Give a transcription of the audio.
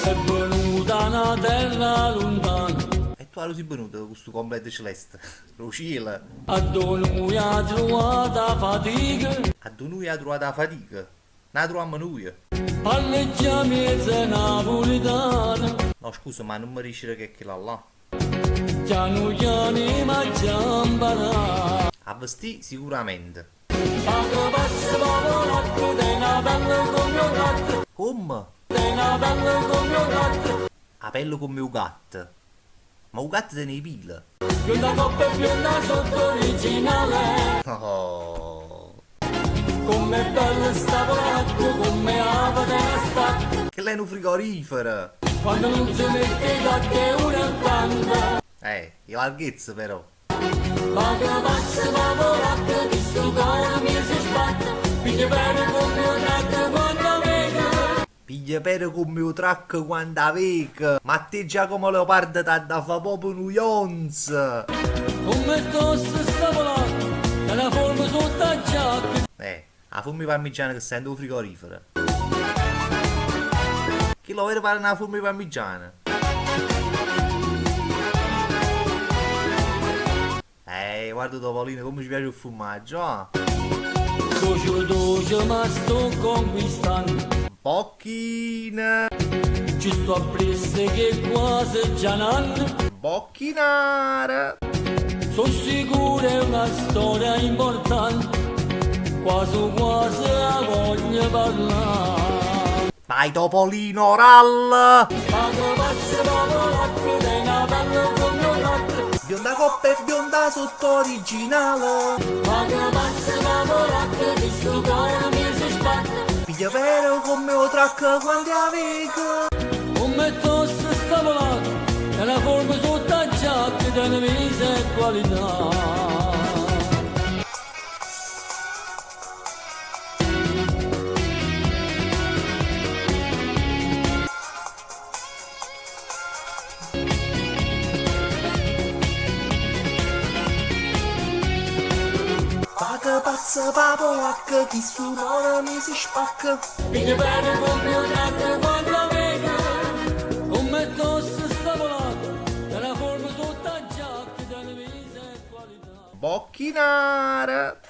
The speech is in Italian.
è venuta una terra lontana. E tu lo sei venuto con questo completo celeste? Lo cielo. A noi ha trovata fatica. A noi ha trovato la fatica. Non la troviamo noi. Parleggiamo mezza napolitana. No, scusa, ma non mi riuscire che è quella là. Piano piano mangiamo imparare. A vestire sicuramente. Pago pazzo pavolacco, te una bella come un gatto. Come? Te una bella come un gatto. A pelle come un gatto. Ma un gatto te ne pila. Bionda coppa e bionda sotto originale. Oh. Come bella sta polacco, come ava della sta. Che lei è un frigorifero. Quando non si mette da che una banda. La larghezza però. Paga pazzo ma polacco, di sto cuore mi si sbatte. Piglia bene come un gatto quando vega. Piglia per come un track quando avega. Ma te già come leopardo t'ha da fa proprio nuions. Come tosto sta polacco, e la forma sotto a giacca. La fummi parmigiana che sento un frigorifero. Chi lo vede fare una fummi parmigiana? Guarda Topolino come ci piace il formaggio, ah. Doce ma sto conquistando. Bocchina. Ci sto appresso che quasi già n'hanno. Bocchinara. Sono sicuro è una storia importante. Quasi quasi la voglio parlare. Vai Topolino rall. Pago pazzo pavolacco, te una bella come un gatto. Bionda coppa e bionda sotto originale. Pago pazzo pavolacco, di sto cuore mi si sbatte. Piglia vero come un track quando avega. Come tosto sta polacco, e la forma sotto a giacca di una misa e qualità. Paga pazza papolacca, chi su non mi si spacca. Piglia bene come un gatto quando vega. Come tosto sta polacco, e la forma sotto a giacca di una misa e qualità. Bocchinara.